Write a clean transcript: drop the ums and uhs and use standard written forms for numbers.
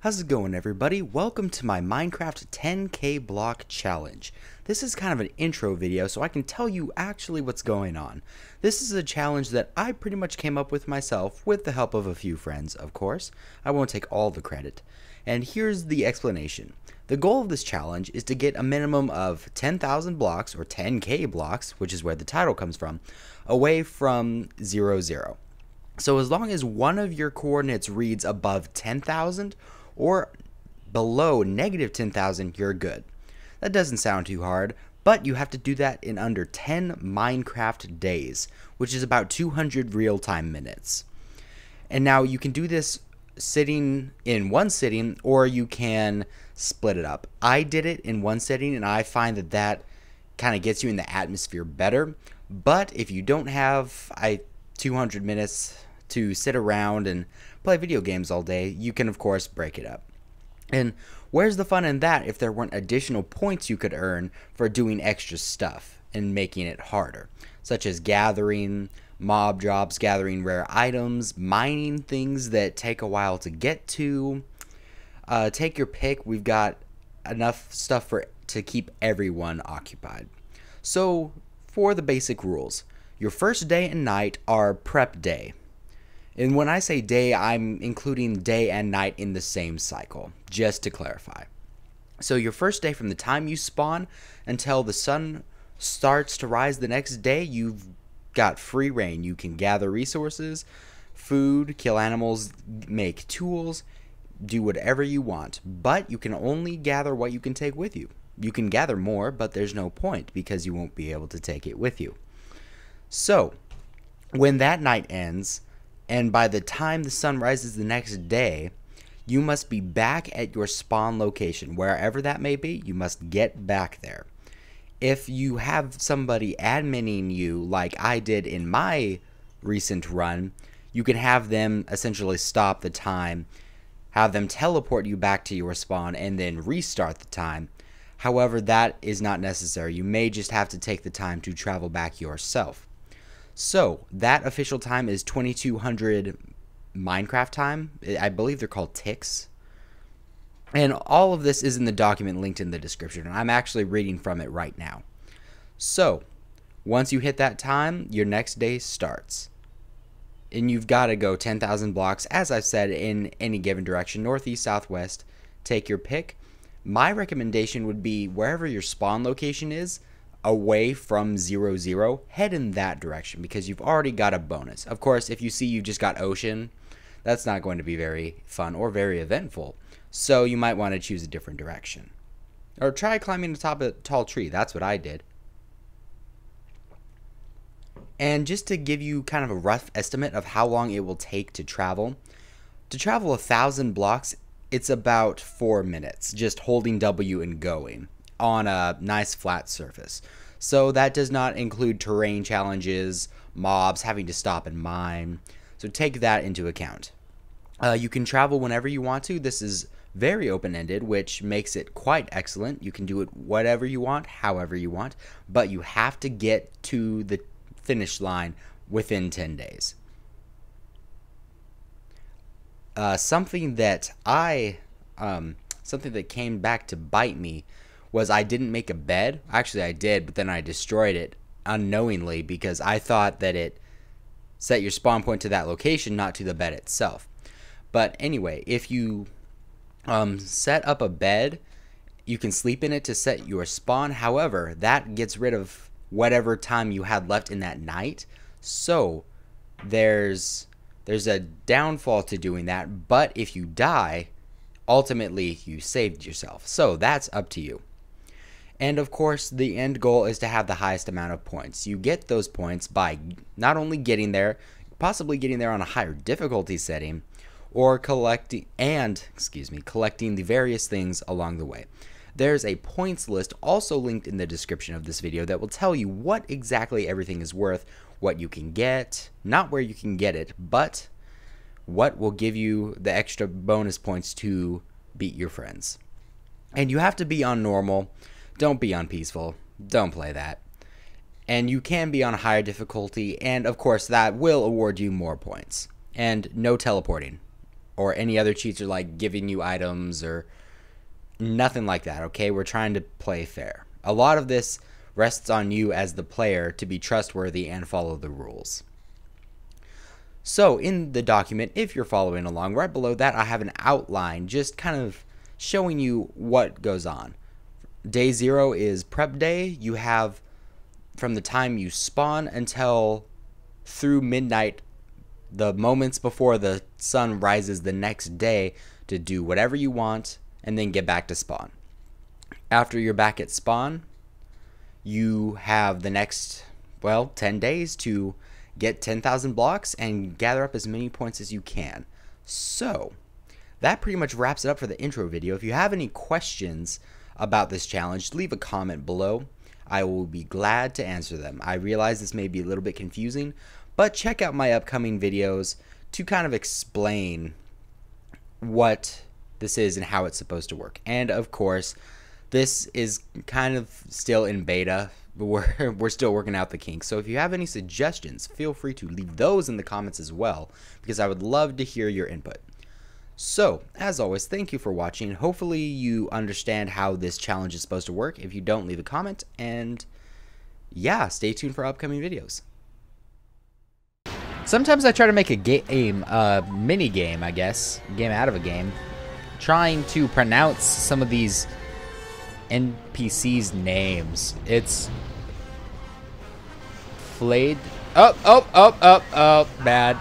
How's it going, everybody? Welcome to my Minecraft 10K block challenge. This is kind of an intro video so I can tell you actually what's going on. This is a challenge that I pretty much came up with myself with the help of a few friends, of course. I won't take all the credit. And here's the explanation. The goal of this challenge is to get a minimum of 10,000 blocks, or 10K blocks, which is where the title comes from, away from 0, 0. So as long as one of your coordinates reads above 10,000 or below negative 10,000, you're good. That doesn't sound too hard, but you have to do that in under 10 Minecraft days, which is about 200 real-time minutes. And now you can do this sitting in one sitting, or you can split it up. I did it in one sitting, and I find that that kind of gets you in the atmosphere better. But if you don't have 200 minutes to sit around and play video games all day, you can of course break it up. And where's the fun in that if there weren't additional points you could earn for doing extra stuff and making it harder, such as gathering mob drops, gathering rare items, mining things that take a while to get to. Take your pick. We've got enough stuff to keep everyone occupied. So for the basic rules, your first day and night are prep day. And when I say day, I'm including day and night in the same cycle, just to clarify. So your first day, from the time you spawn until the sun starts to rise the next day, you've got free reign. You can gather resources, food, kill animals, make tools, do whatever you want. But you can only gather what you can take with you. You can gather more, but there's no point because you won't be able to take it with you. So when that night ends, and by the time the sun rises the next day, you must be back at your spawn location. Wherever that may be, you must get back there. If you have somebody adminning you like I did in my recent run, you can have them essentially stop the time, have them teleport you back to your spawn, and then restart the time. However, that is not necessary. You may just have to take the time to travel back yourself. So that official time is 2200 Minecraft time. I believe they're called ticks. And all of this is in the document linked in the description. And I'm actually reading from it right now. So once you hit that time, your next day starts. And you've got to go 10,000 blocks, as I've said, in any given direction, northeast, southwest. Take your pick. My recommendation would be wherever your spawn location is, away from 0, 0, head in that direction because you've already got a bonus. Of course, if you see you just got ocean, that's not going to be very fun or very eventful. So you might want to choose a different direction. Or try climbing the top of a tall tree. That's what I did. And just to give you kind of a rough estimate of how long it will take to travel 1,000 blocks, it's about 4 minutes just holding W and going on a nice flat surface. So that does not include terrain challenges, mobs, having to stop and mine. So take that into account. You can travel whenever you want to. This is very open-ended, which makes it quite excellent. You can do it whatever you want, however you want, but you have to get to the finish line within 10 days. Something that came back to bite me was I didn't make a bed. Actually, I did, but then I destroyed it unknowingly because I thought that it set your spawn point to that location, not to the bed itself. But anyway, if you set up a bed, you can sleep in it to set your spawn. However, that gets rid of whatever time you had left in that night. So there's a downfall to doing that, but if you die, ultimately you saved yourself. So that's up to you. And of course, the end goal is to have the highest amount of points. You get those points by not only getting there, possibly getting there on a higher difficulty setting, or collecting the various things along the way. There's a points list also linked in the description of this video that will tell you what exactly everything is worth, what you can get, not where you can get it, but what will give you the extra bonus points to beat your friends. And you have to be on normal. Don't be on peaceful. Don't play that. And you can be on a higher difficulty, and of course that will award you more points. And no teleporting. or any other cheats are like giving you items or nothing like that, okay? We're trying to play fair. A lot of this rests on you as the player to be trustworthy and follow the rules. So in the document, if you're following along, right below that I have an outline just kind of showing you what goes on. Day 0 is prep day. You have from the time you spawn until through midnight, the moments before the sun rises the next day, to do whatever you want and then get back to spawn. After you're back at spawn, you have the next, well, 10 days to get 10,000 blocks and gather up as many points as you can. So that pretty much wraps it up for the intro video. If you have any questions about this challenge, leave a comment below. I will be glad to answer them. I realize this may be a little bit confusing, but check out my upcoming videos to kind of explain what this is and how it's supposed to work. And of course, this is kind of still in beta. We're still working out the kinks. So if you have any suggestions, feel free to leave those in the comments as well, because I would love to hear your input. So, as always, thank you for watching. Hopefully you understand how this challenge is supposed to work. If you don't, leave a comment. And yeah, stay tuned for upcoming videos. Sometimes I try to make a game, mini game, I guess, game out of a game, trying to pronounce some of these NPCs' names. It's flayed. Oh, bad.